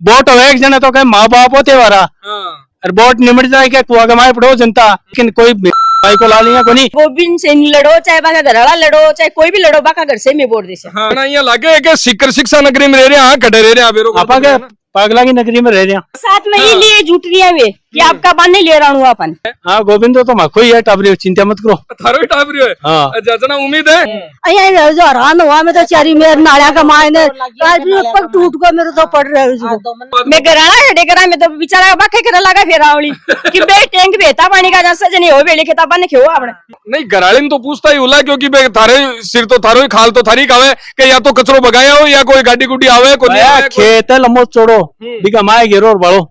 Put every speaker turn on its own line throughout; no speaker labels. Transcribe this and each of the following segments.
Vote हो एक जने तो कहे माँ बाप होते वारा और वोट निमट जाए के कुआ कमाए पड़ो जनता, लेकिन कोई भाई को ला लिया को नहीं।
गोविंद से लड़ो, चाहे बाका घराड़ा लड़ो, चाहे कोई भी लड़ो, बाका घर से मैं वोट दे।
हाँ ना, ये लागे के सिकर शिक्षा नगरी में रह रहे हैं, खड़े रह रहे हैं,
आपा के पागला की नगरी में रह रहे हैं।
साथ में ही लिए झूठ रही है वे कि आपका बान नहीं ले रहा हूँ अपन।
हाँ गोविंद तो माखो ही है टाबरी, चिंता मत करो।
थारो ही टाबरी है।
हाँ
जना उम्मीद है।
अरे जो हैरान हुआ मैं तो चारी मेरे नालिया का मायने पग टूट गया मेरे तो पड़ रहा है। मैं घराड़ा खड़े करा, मैं तो बेचारा बाके करा लगा फिर आवली कि बे टैंक बेता पानी का जैसा जने हो बेले के ताबा ने खेओ आपने।
नहीं घराड़ीन तो पूछता ही होला, क्योंकि बे थारे सिर तो थारो ही खाल तो थारी कावे के या तो कचरो बगाया हो या कोई गाड़ी गुडी आवे को नहीं आवे।
खेत है लम्बो चोड़ो बिका माए गिरो और बड़ो।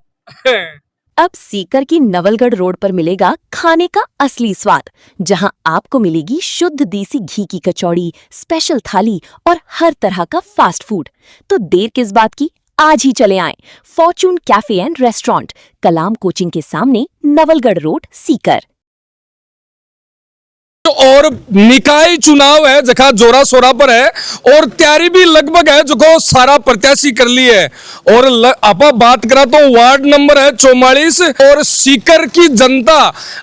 अब सीकर की नवलगढ़ रोड पर मिलेगा खाने का असली स्वाद, जहां आपको मिलेगी शुद्ध देसी घी की कचौड़ी, स्पेशल थाली और हर तरह का फास्ट फूड। तो देर किस बात की, आज ही चले आएं Fortune cafe and restaurant, Kalam coaching के सामने, नवलगढ़ रोड, सीकर।
और निकाय चुनाव है जखा जोरा शोरा पर है और तैयारी भी लगभग है जो सारा प्रत्याशी कर ली है। और आपा बात करा तो वार्ड नंबर है 44 और सीकर की जनता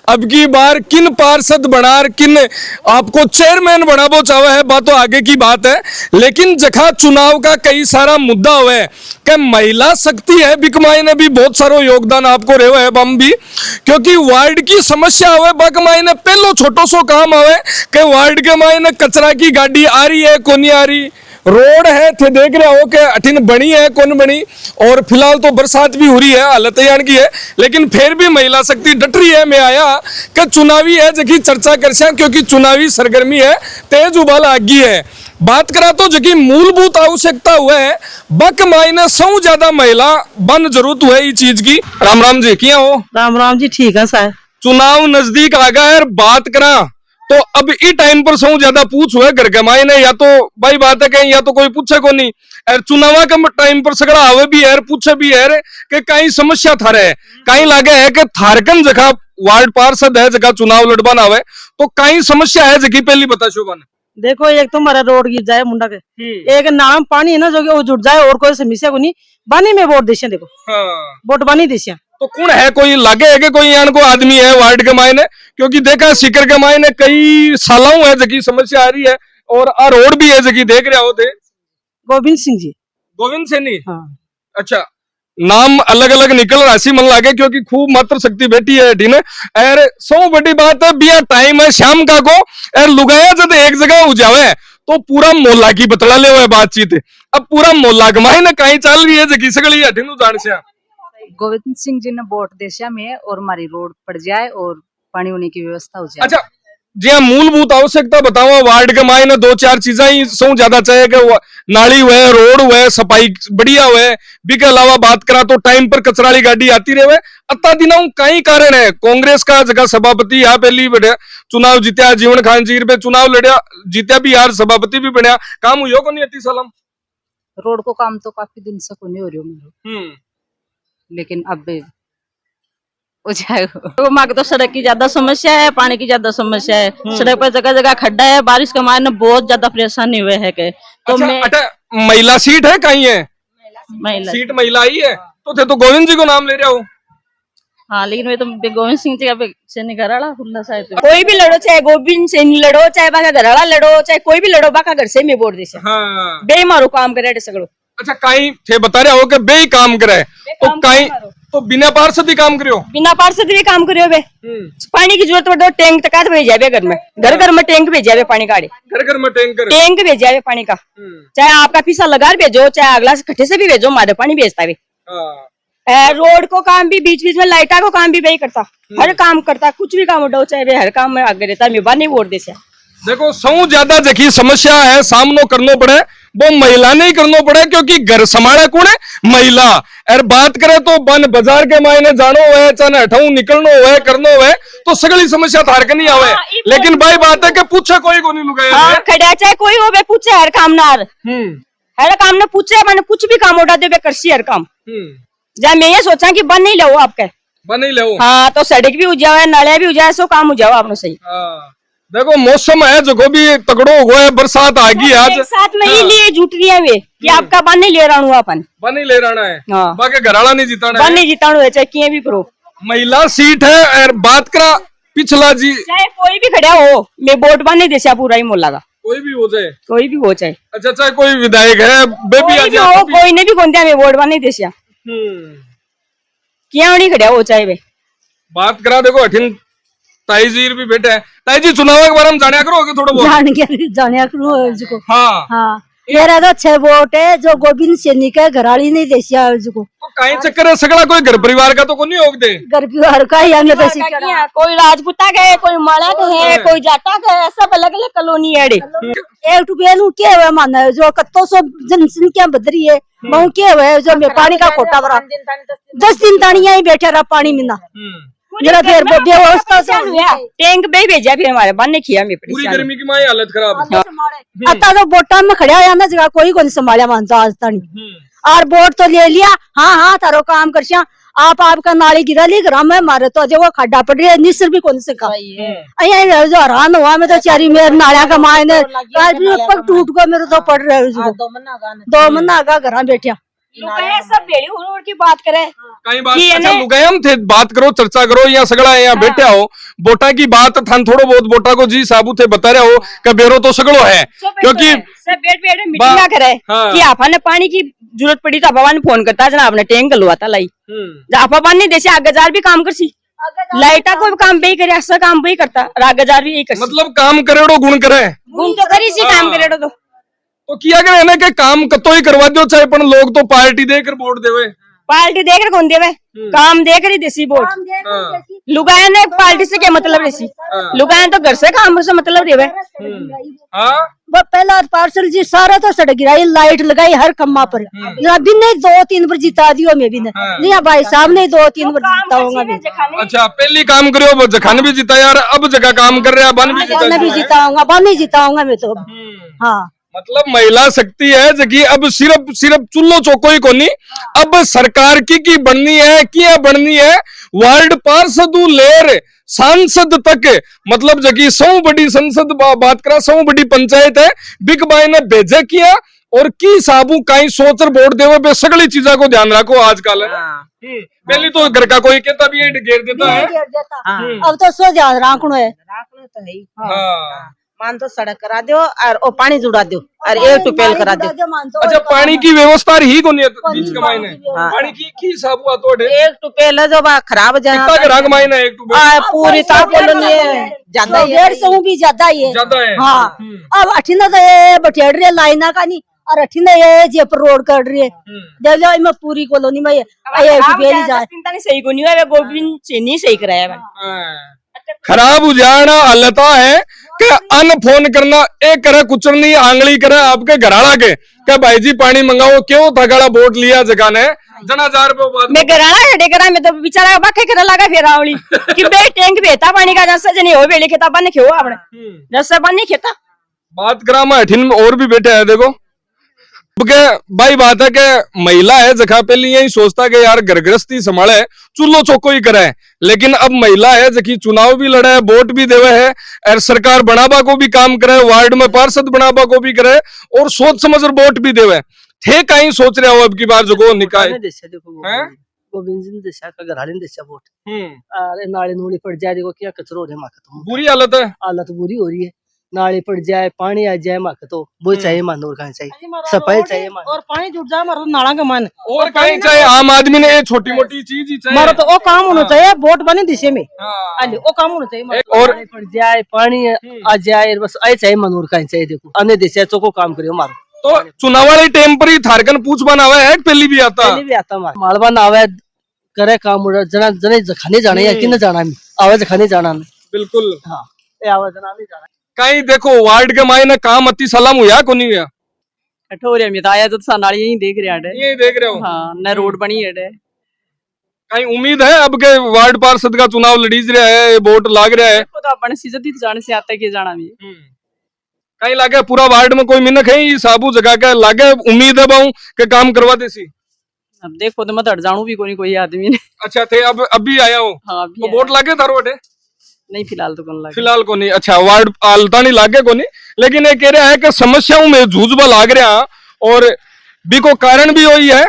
अब की बार किन पार्षद बना, किन आपको चेयरमैन बनाबो चाहे है, बात तो आगे की बात है। लेकिन जखा चुनाव का कई सारा मुद्दा हुआ है कि महिला शक्ति है, बिकमाई ने भी बहुत सारा योगदान आपको रहे है बम भी, क्योंकि वार्ड की समस्या हुआ बकमाई ने पहलो छोटो सो काम आवे कि वार्ड के मायने कचरा की गाड़ी आ रही है कौन नहीं आ रही, रोड है थे देख रहे हो कि अठिन बनी है कौन बनी, और फिलहाल तो बरसात भी हो रही है, हालत यान की है, लेकिन फिर भी महिला शक्ति डट रही है। मैं आया कि चुनावी है जकी चर्चा कर सक, क्योंकि चुनावी सरगर्मी है, तेज उबाल आगी है। बात करा तो जकी मूलभूत आवश्यकता हुआ है बक मायने सौ ज्यादा महिला बन जरूरत हुआ है चीज की। राम राम जी, क्या हो?
राम राम जी, ठीक है सर।
चुनाव नजदीक आ गया है, बात करा तो अब इस टाइम पर सौ ज्यादा पूछ हुआ घर के मायने, या तो भाई बात है कहीं या तो कोई पूछे को नहीं, और चुनाव के टाइम पर सगड़ा आवे भी है, पूछे भी है कि कहीं समस्या थारे है, कहीं लागे है कि थारकन जगह वार्ड पार्षद है जगह चुनाव लड़बन आवे तो कहीं समस्या है जगह पहली बता शोभन।
देखो एक तो हमारा रोड गिर जाए मुंडा के, एक नाम पानी है ना जो कि वो जुट जाए, और कोई समस्या को नहीं बानी में वोट देशिया। देखो वोट बानी देशिया
तो कौन है, कोई लागे है कि कोई यान को आदमी है वार्ड के मायने, क्योंकि देखा सीकर के मायने कई सालों है जकी समस्या आ रही है, और आ रोड भी है जकी देख रहे होते।
गोविंद सिंह जी।
गोविंद सैनी।
हाँ।
अच्छा, नाम अलग अलग निकल राशि मन लागे, क्योंकि खूब मात्र शक्ति बैठी है ठीक है। और सौ बड़ी बात है बिया टाइम है शाम का को, और लुगाया जब एक जगह हो जावे तो पूरा मोहल्ला की बतला ले हुए बातचीत। अब पूरा मोहल्ला के मायने कहीं चल रही है जकी सगली हटिनु जान से।
गोविंद सिंह जी ने वोट देशा में और हमारी रोड पड़ जाए और पानी होने की व्यवस्था हो जाए।
अच्छा जी हाँ, मूलभूत आवश्यकता बताओ वार्ड के मायने दो चार चीजें ही सौ ज्यादा चाहिए कि नाली हुए, रोड हुए, सफाई बढ़िया हुए, बिके अलावा बात करा तो टाइम पर कचराली गाड़ी आती रहे। अत्ता दिनों कई कारण है, कांग्रेस का जगह सभापति यहाँ पहली बढ़िया चुनाव जीत्या, जीवन खान जी पे चुनाव लड़िया जीत्या भी यार, सभापति भी बनया, काम हुआ को नहीं अति सालम।
रोड को काम तो काफी दिन से को नहीं हो रही, लेकिन अब हो जाएगा।
माँ तो सड़क की ज्यादा समस्या है, पानी की ज्यादा समस्या है, सड़क पर जगह जगह खड्डा है, बारिश के मारने बहुत ज्यादा परेशानी हुए है के। तो
अच्छा, महिला सीट है कहीं है?
महिला
सीट महिला ही है तो थे तो गोविंद जी को नाम ले रहे हो।
हाँ, लेकिन मैं तो गोविंद सिंह से नहीं घराड़ा खुला सा है। कोई भी लड़ो, चाहे गोविंद से लड़ो, चाहे बाका घराड़ा लड़ो, चाहे कोई भी लड़ो, बाका घर से मैं वोट दे।
हाँ।
बे मारो काम करे सगड़ो।
अच्छा, कहीं थे बता रहे हो कि बे काम करे तो कहीं तो बिना पार्षद ही काम करियो, बिना
पार्षद भी काम करियो बे। पानी की जरूरत पड़े तो टैंक तक भेजा घर में, घर घर में टैंक भेजा पानी का,
घर घर में
टैंक भेजा पानी का, चाहे आपका फीसा लगा भेजो, चाहे अगला से खट्टे से भी भेजो, मारे पानी भेजता है। रोड को काम भी बीच बीच में लाइटा को काम भी वही करता, हर काम करता, कुछ भी काम उठाओ चाहे हर काम में आगे रहता। मैं बानी वोट दे।
देखो सौ ज्यादा जकी समस्या है सामनो करनो पड़े वो महिला नहीं करनो पड़े, क्योंकि घर संभाले कौन है? महिला। और बात करे तो बन बाजार के मायने जानो है, चाहे हटाऊ निकलनो है, करनो है तो सगली समस्या थार के नहीं आवे। लेकिन भाई बात है कि पूछे कोई को नहीं लुगाया
खड़ा, चाहे कोई हो बे पूछे हर काम ना, हर काम ने पूछे, मैंने कुछ भी काम उठा दे बे करसी हर काम। जब मैं ये सोचा कि बन नहीं लो आपके,
बन नहीं लो,
हाँ तो सड़क भी हो जाए, नाले भी हो जाए, सो काम हो जाओ आपने सही।
देखो मौसम है जो भी तगड़ो हो गया है, बरसात आ गई आज।
एक साथ में ही लिए जुट रही है वे कि आपका बन नहीं ले रहा हूँ अपन
बन ही ले रहना है।
हाँ।
बाकी घराला नहीं जिताना
बन
है।
नहीं जीता हूँ चाहे किए भी करो,
महिला सीट है और बात करा पिछला जी
चाहे कोई भी खड़ा हो, मैं वोट बन नहीं देसा पूरा ही मोहल्ला का,
कोई भी हो जाए।
कोई भी हो चाहे
अच्छा चाहे कोई विधायक है बेबी
कोई
आ
भी
जाए
हो, कोई ने भी कौन दिया मैं वोट बन नहीं देसा क्या नहीं खड़ा हो चाहे वे।
बात करा देखो अठिन ताई जी भी बैठे हैं। ताई जी चुनाव के बारे में जाना करोगे थोड़ा बहुत?
जाने को
हाँ
हाँ मेरा तो 6 वोट है जो गोविंद सैनी का घराली नहीं देसिया को
तो कहीं चक्कर है सगड़ा कोई घर परिवार का तो को नहीं होगते।
घर परिवार का ही हमें तो
कोई राजपूता के, कोई माड़ा के है, कोई जाटा के है, सब अलग अलग कॉलोनी है।
एक टुपेलू क्या हुआ माना जो कत्तो सौ जनसंख्या बदरी है बहु क्या हुआ जो मैं पानी का खोटा भरा 10 दिन तानिया ही बैठे रहा पानी में ना जरा फिर व्यवस्था से
टैंक बे भेजा फिर हमारे बन ने किया मैं
पूरी गर्मी की माई हालत खराब।
आता तो वोटा में खड़ा है ना जगह कोई को नहीं संभाला मानता आज तक और वोट तो ले लिया। हाँ हाँ तारो काम कर आपका नाली गिरा ली ग्राम में मारे तो जो खड्डा पड़ रही है निसर भी कौन से का जो हैरान हुआ मैं तो चारी मेरे नालिया का मायने पग टूट गया मेरे तो पड़ रहे 2 महीना का घर बैठा
सब भेड़ी उड़ की बात करे
कई बात अच्छा लुगायम थे बात करो चर्चा करो यहाँ सगड़ा यहाँ बैठा हो बोटा की बात थान थोड़ो बहुत बोटा को जी साबू थे बता रहे हो कि बेरो तो सगड़ो है क्योंकि
सब बैठ मीटिंग ना करे कि आपने पानी की जरूरत पड़ी तो आपा ने फोन करता जना आपने टैंक गलवाता लाई आपा पानी नहीं देसे आगजार भी काम करसी लाइटा को काम भी करे ऐसा काम भी करता आगजार भी यही कर
मतलब काम करेड़ो गुण करे
गुण तो करी सी काम करेड़ो
तो किया करे ना कि काम कतो ही करवा दो चाहे पर लोग तो पार्टी देकर वोट देवे
पार्टी देकर कौन देवे काम देकर ही देसी वोट लुगाया ने पार्टी से क्या मतलब देसी लुगाया तो घर से काम से मतलब देवे
वो पहला पार्सल जी सारा तो सड़क गिराई लाइट लगाई हर कम्मा पर अभी नहीं 2-3 बार जिता दियो मैं भी नहीं भाई साहब ने 2-3 बार जिता हूँ।
अच्छा पहली काम करो जखान भी जिता यार अब जगह काम कर रहे हैं बन भी
जिताऊंगा बन ही जिताऊंगा मैं तो। हाँ
मतलब महिला शक्ति है जबकि अब सिर्फ चुल्लो चौको ही कोनी अब सरकार की बननी है क्या बननी है वार्ड पार्षद लेर सांसद तक मतलब जबकि 100 बड़ी संसद बात करा 100 बड़ी पंचायत है बिग बाई ने भेजा किया और की साबू कहीं सोच वोट देवे पे सगली चीजा को ध्यान रखो आजकल पहले तो घर का कोई कहता भी घेर देता है
अब तो सो ध्यान रखना है
मान तो सड़क करा दो और ओ पानी जुड़ा दो और एक टुपेल करा दो।
अच्छा पानी की व्यवस्था ही को नहीं बीच के मायने पानी की साबू तो
एक टुपेल है जो खराब
कितना के रंग मायने एक टुपेल
पूरी तो कॉलोनी ज्यादा
150 भी ज्यादा ही है
ज्यादा है।
हाँ अब अठीना तो ये बटेड़ रही है लाइना का नहीं और अठीना ये जेपर रोड कर रही है देख लो मैं पूरी कॉलोनी में ये टुपेल जाए
सही को नहीं है गोविंद चेनी सही कराया
खराब उजाड़ा हालता है कि अन फोन करना एक करे कुचरनी आंगली करे आपके घराड़ा के क्या भाई जी पानी मंगाओ क्यों थगाड़ा वोट लिया जगह ने जना 1000 रुपए
मैं घराड़ा खड़े करा मैं तो बेचारा बाके करे लगा फिर आवली कि बे टैंक बेता पानी का जैसे जने हो बेले खेता बन खेओ आपने जैसे बन नहीं खेता
बात करा मैं अठिन में और भी बैठे हैं देखो के भाई बात है कि महिला है जगह पहले यही सोचता कि यार घर गृहस्थी संभाले चूल्हो चौको ही करे लेकिन अब महिला है जबकि चुनाव भी लड़ा है वोट भी देवे है और सरकार बनाबा को भी काम करे वार्ड में पार्षद बनाबा को भी करे और सोच समझ वोट भी देवे थे कहीं सोच रहे हो अब की बार जो निकाय
गोविंद देशा का घराली देशा वोट अरे नाली नूली पड़ जाए देखो क्या कचरो हो रहा है
बुरी हालत है
हालत बुरी हो रही है नाली पड़ जाए पानी आ जाए माँ तो वो चाहिए मान और कहीं चाहिए सफाई चाहिए और पानी जुट जाए मारो नाला का मन
और कहीं चाहिए आम आदमी ने छोटी मोटी चीज ही चाहिए
मारो तो वो काम होना चाहिए वोट बने दिशे में वो काम होना चाहिए और पड़ जाए पानी आ जाए बस ऐसे चाहिए मन और कहीं चाहिए देखो अन्य देश को काम करियो मारो
तो चुनाव वाले टाइम पर ही थारकन पूछ बनावा है पहली भी आता
मालवा ना आवे करे काम जना जने जखाने जाने या कि न जाना आवे जखाने जाना
बिल्कुल
हाँ आवे जना नहीं जाना
कहीं देखो वार्ड के मायने काम अति सलाम हुआ को नहीं हुआ
कठोरिया में आया तो सानाली यही देख रहे हैं
यही देख रहे हो
हाँ न रोड बनी है
कहीं उम्मीद है अब के वार्ड पार्षद का चुनाव लड़ीज रहा है वोट लाग रहा है
तो अपन सीधे जाने से आता है जाना भी
कहीं लागे पूरा वार्ड में कोई मिनक है ये साबू जगह का लागे उम्मीद है बाऊ के काम करवा देसी
अब देखो तो मैं हट जाऊं भी कोई आदमी ने
अच्छा थे अब भी आया हो
हाँ
तो वोट लागे थारो वटे
नहीं फिलहाल तो कौन लगे
फिलहाल को नहीं। अच्छा वार्ड आलता नहीं लागे को नहीं, लेकिन ये कह रहा है कि समस्याओं में जूझबा लाग रहा और भी को कारण भी वही है।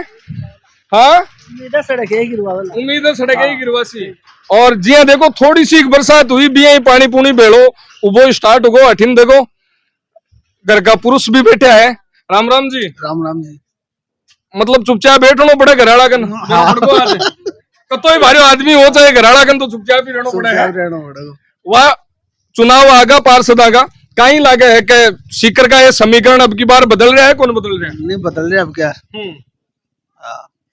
हाँ उम्मीद है सड़क ही गिरवासी। और जी हाँ देखो थोड़ी सी बरसात हुई भी है, पानी पूनी बेड़ो उबो स्टार्ट हो अठिन देखो घर का पुरुष भी बैठा है। राम राम जी।
राम राम जी।
मतलब चुपचाप बैठना पड़े घराड़ा कन कतो ही भारी आदमी हो चाहे घराड़ा कन तो चुपचाप ही रहना पड़ेगा। वह चुनाव आगा पार्षद आगा कहीं लागे है कि सीकर का ये समीकरण अब की बार बदल रहा है, कौन बदल रहा है?
नहीं बदल रहे अब क्या।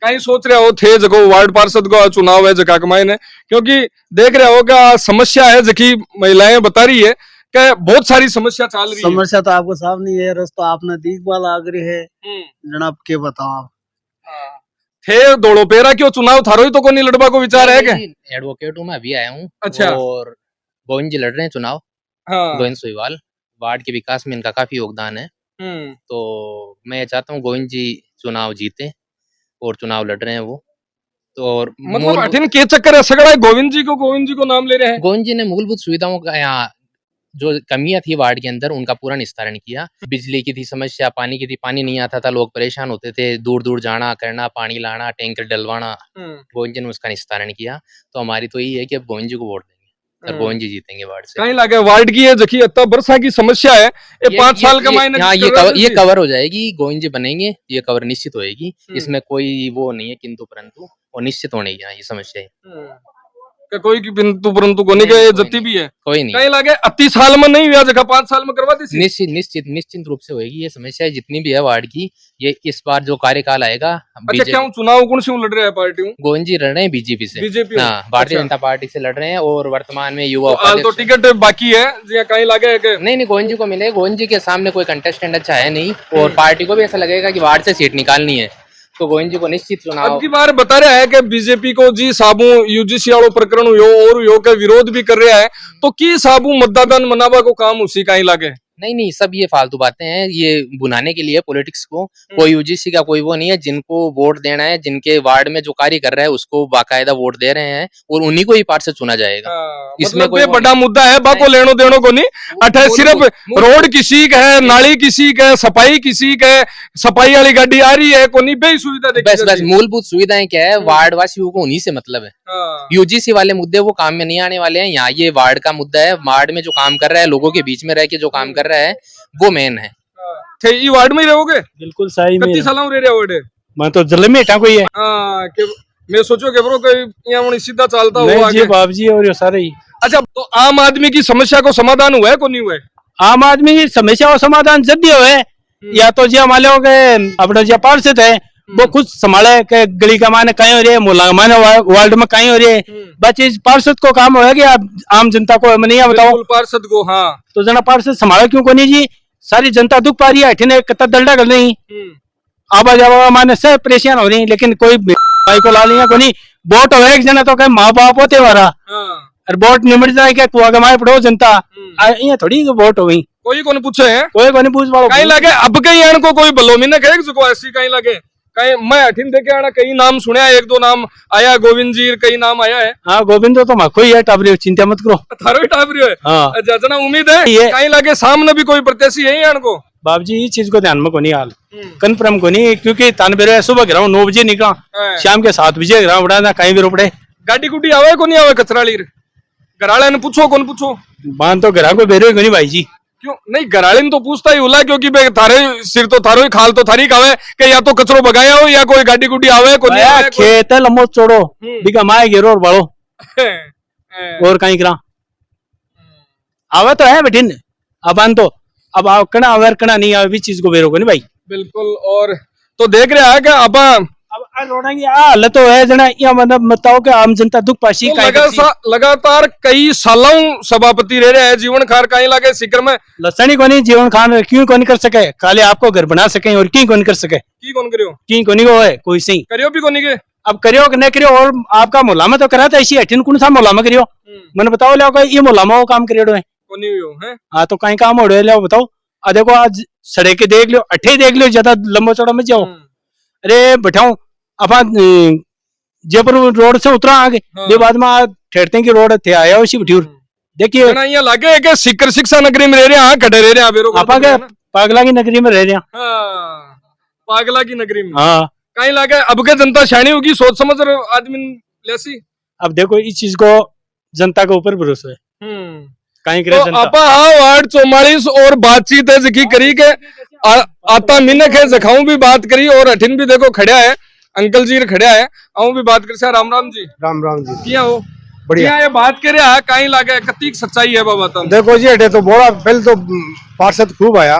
कहीं सोच रहे हो थे जगह वार्ड पार्षद का चुनाव है जगह कमाई ने, क्योंकि देख रहे हो क्या समस्या है जकी महिलाएं बता रही है कि बहुत सारी समस्या चल रही है।
समस्या तो आपको साफ नहीं है, रस तो आपने दीख वाला आगरी है जनाब के बताओ आप
थे दौड़ो पेरा क्यों चुनाव थारो ही तो कोई लड़वा को विचार है क्या?
एडवोकेट हूँ मैं, अभी आया हूँ।
अच्छा।
और गोविंद जी लड़ रहे हैं चुनाव।
हाँ।
गोविंद सोईवाल, वार्ड के विकास में इनका काफी योगदान है। तो मैं चाहता हूँ गोविंद जी चुनाव जीते और चुनाव लड़ रहे हैं वो। तो और
मतलब अठिन के चक्कर है सगड़ा गोविंद जी को नाम ले रहे हैं।
गोविंद जी ने मूलभूत सुविधाओं का यहाँ जो कमियां थी वार्ड के अंदर उनका पूरा निस्तारण किया। बिजली की थी समस्या, पानी की थी, पानी नहीं आता था, लोग परेशान होते थे, दूर दूर जाना करना, पानी लाना, टैंकर डलवाना। गोविंद जी ने उसका निस्तारण किया। तो हमारी तो यही है कि अब गोविंद जी को वोट देंगे और गोविंद जी जीतेंगे वार्ड से।
कहीं लगे वार्ड की है जकी इतना वर्षा की समस्या है ये 5 साल का मायने।
हाँ ये कवर हो जाएगी, गोविंद जी बनेंगे, ये कवर निश्चित होएगी। इसमें कोई वो नहीं है किंतु परंतु, और निश्चित होने की ये समस्या है।
कोई की बिंतु परंतु कोनी के जत्ती भी है
कोई नहीं।
कहीं लगे 30 साल में नहीं हुआ जगह 5 साल में करवा दी।
निश्चित रूप से होगी ये समस्या जितनी भी है वार्ड की। ये इस बार जो कार्यकाल आएगा।
अच्छा क्या चुनाव कौन सी लड़ रहे हैं पार्टी?
गोविंद जी लड़ रहे हैं बीजेपी से।
बीजेपी
हाँ भारतीय जनता पार्टी से लड़ रहे हैं और वर्तमान में युवा
तो टिकट बाकी है जी कहीं लगे
नहीं गोविंद जी को मिले। गोविंद जी के सामने कोई कंटेस्टेंट अच्छा है नहीं और पार्टी को भी ऐसा लगेगा कि वार्ड से सीट निकालनी है तो गोविंद जी को निश्चित चुनाव।
अब की बार बता रहा है कि बीजेपी को जी साबू यूजीसी वालों प्रकरण और का विरोध भी कर रहा है तो की साबू मतदान मनावा को काम उसी का ही लगे।
नहीं सब ये फालतू बातें हैं, ये बुनाने के लिए पॉलिटिक्स को। कोई यूजीसी का कोई वो नहीं है, जिनको वोट देना है, जिनके वार्ड में जो कार्य कर रहा है उसको बाकायदा वोट दे रहे हैं और उन्हीं को ही पार्षद चुना जाएगा।
इसमें कोई बड़ा मुद्दा है बाको लेनो देनो को नहीं। अठे सिर्फ रोड किसी का है, नाली किसी का है, सफाई किसी का है, सफाई वाली गाड़ी आ रही है को नहीं बे सुविधा।
बस मूलभूत सुविधाएं क्या है, वार्ड वासियों को उन्हीं से मतलब है। यूजीसी वाले मुद्दे वो काम में नहीं आने वाले हैं। यहाँ ये वार्ड का मुद्दा है, वार्ड में जो काम कर रहा है, लोगों के बीच में रह के जो काम कर रहा है वो मेन है।
थे ई वार्ड में ही रहोगे?
बिल्कुल सही में।
कितनी सालों रह रहे हो?
मैं तो जल में कोई है।
हां के मैं सोचो के ब्रो कोई यहां सीधा चलता हुआ
आगे। जी बाप जी और ये सारे ही।
अच्छा तो आम आदमी की समस्या को समाधान हुआ है को नहीं हुआ है?
आम आदमी की समस्या को समाधान जल्दी हुआ है या तो जी हमारे लोग अपना जो पार्षद है वो खुद संभाले के गली का माने कहीं हो रही है, मोहल्ला माने वार्ड में कहीं हो रही है। बस इस पार्षद को काम होगा कि आप आम जनता को नहीं बताओ
पार्षद को। हाँ
तो जना पार्षद संभाले क्यों को नहीं जी? सारी जनता दुख पा रही है, अठिन कत्ता दल्डा कर नहीं आवाज माने सब परेशान हो रही, लेकिन कोई भाई को ला लिया को नहीं। वोट हो एक जना तो कहे माँ बाप होते वारा और वोट निमट जाए क्या कुआ कमाए पड़ो जनता ये थोड़ी वोट हो गई।
कोई कौन पूछे है,
कोई कौन पूछ पाओ
कहीं लगे अब कहीं को कोई बलोमी ने कहे को ऐसी कहीं लगे कहीं मैं अठिन देखे आना कई नाम सुने, एक दो नाम आया गोविंद जी कई नाम आया है।
हाँ गोविंद तो माको ही है टाबरी, चिंता मत करो
थारो ही टाबरी है।
हाँ
जना उम्मीद है कहीं लगे सामने भी कोई प्रत्याशी है यान को।
बाप जी इस चीज को ध्यान में को नहीं हाल कन्फर्म को नहीं, क्योंकि तानबेरे सुबह गिरा 9 बजे निकला शाम के 7 बजे गिरा बड़ा ना कहीं भी रोपड़े
गाड़ी गुडी आवे को नहीं आवे कचराली घराले ने पूछो कौन पूछो
बांध तो घरा को बेरो को नहीं भाई जी।
क्यों नहीं घराले ने तो पूछता ही उला क्योंकि थारे सिर तो थारो ही खाल तो थारी खावे कि या तो कचरो बगाया हो या कोई गाड़ी गुडी आवे को नहीं आवे।
खेत है लम्बो चोड़ो बिका माए गिरो और बड़ो और कहीं करा आवे तो है बेटिन अब तो अब आओ कना अवेर कना नहीं आवे भी चीज को बेरो को नहीं भाई।
बिल्कुल और तो देख रहे हैं कि अब
रोड़ेंगे हालत तो है जना या मतलब बताओ कि आम जनता दुख पाशी
तो लगातार कई सालों सभापति रह रहे हैं जीवन खान कहीं लगे सिकर में
लसणी को नहीं जीवन खान क्यों कौन कर सके काले आपको घर बना सके और क्यों कौन कर सके
की कौन करियो
की कोनी को है कोई सही
करियो भी कोनी के
अब करियो कि नहीं करियो और आपका मोहल्ला में तो करा था ऐसी अठिन कौन सा मोहल्ला में करियो मैंने बताओ लो ये मोहल्ला में वो काम करियो है हाँ तो कहीं काम हो रहे लो बताओ। देखो आज सड़क देख लो अठे देख लो ज्यादा लंबो चौड़ा मत जाओ। अरे बैठाऊ अपन जयपुर रोड से उतरा आगे बाद में ठहरते की रोड थे आया उसी बठूर देखिए
जना यहाँ लागे है कि सीकर शिक्षा नगरी में रह रहे हैं, हाँ खड़े रह रहे हैं बेरो
आपा के पागला की नगरी में रह रहे हैं।
हाँ, पागला की नगरी में
हाँ
कहीं लागे अब के जनता शानी होगी, सोच समझ आदमी लेसी।
अब देखो इस चीज को जनता के ऊपर भरोसा है, कहीं करे
तो
जनता।
आपा हाँ वार्ड 44 और बातचीत है जकी करी के आता मिनक है जखाऊ भी बात करी और अठिन भी देखो खड़ा है अंकल जी खड़ा है, आऊं भी बात कर राम राम जी।
राम राम जी।
किया हो
बढ़िया।
ये बात करे है कहीं लागे कतीक सच्चाई है बाबा तुम
देखो जी अटे तो बोला पहले तो पार्षद खूब आया,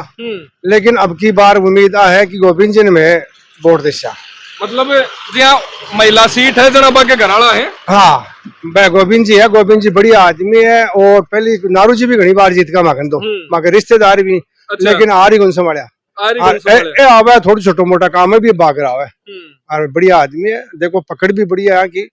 लेकिन अब की बार उम्मीद है कि गोविंद जी में वोट दिशा
मतलब जहाँ महिला सीट है जनबा के घराड़ा है।
हाँ गोविंद जी है, गोविंद जी बढ़िया आदमी है और पहले नारू जी भी घनी बार जीत का माखन तो माके रिश्तेदार भी।
अच्छा।
लेकिन आरी गुन संभालिया आवे थोड़ी छोटा मोटा काम है भी भाग रहा है और बढ़िया आदमी है। देखो पकड़ भी बढ़िया है कि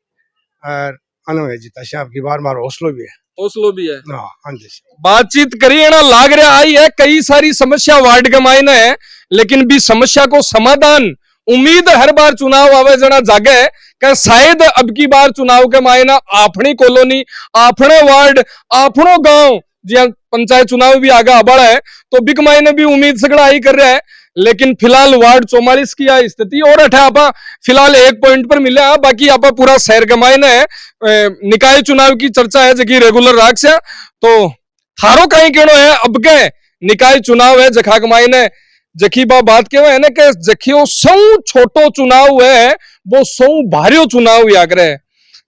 अनु जीता शाह की बार मारो हौसलो भी है,
हौसलो भी है।
हाँ
बातचीत करिए ना लाग रहा आई है कई सारी समस्या वार्ड के मायने है, लेकिन भी समस्या को समाधान उम्मीद हर बार चुनाव आवे जना जागे कि शायद अब की बार चुनाव के मायना अपनी कॉलोनी अपने वार्ड अपनो गांव जहाँ पंचायत चुनाव भी आगे बढ़ा है तो बिक मायने भी उम्मीद सगड़ा ही कर रहा है। लेकिन फिलहाल वार्ड 44 की यह स्थिति और अठा आपा फिलहाल 1 पॉइंट पर मिले, बाकी आपा पूरा शहर के मायने है निकाय चुनाव की चर्चा है जकी रेगुलर राख से। तो थारो कहीं केनो है अब के निकाय चुनाव है जखा के मायने जखी बात के है ना कि जखियो सौ छोटो चुनाव है वो सौ भारियो चुनाव याद रहे।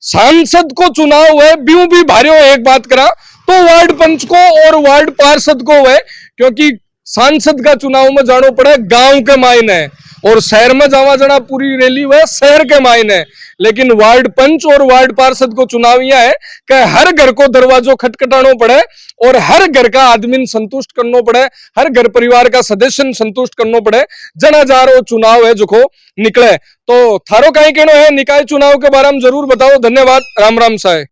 सांसद को चुनाव है ब्यू भी भारियो एक बात करा तो वार्ड पंच को और वार्ड पार्षद को है, क्योंकि सांसद का चुनाव में जानो पड़े गांव के मायने और शहर में जावा जाना पूरी रैली हुआ शहर के मायने। लेकिन वार्ड पंच और वार्ड पार्षद को चुनाव यह है कि हर घर को दरवाजो खटखटानो पड़े और हर घर का आदमी संतुष्ट करना पड़े, हर घर परिवार का सदस्य संतुष्ट करना पड़े जना जा रो चुनाव है जो को निकले। तो थारो कहीं कहनो है निकाय चुनाव के बारे में जरूर बताओ। धन्यवाद। राम राम साहेब।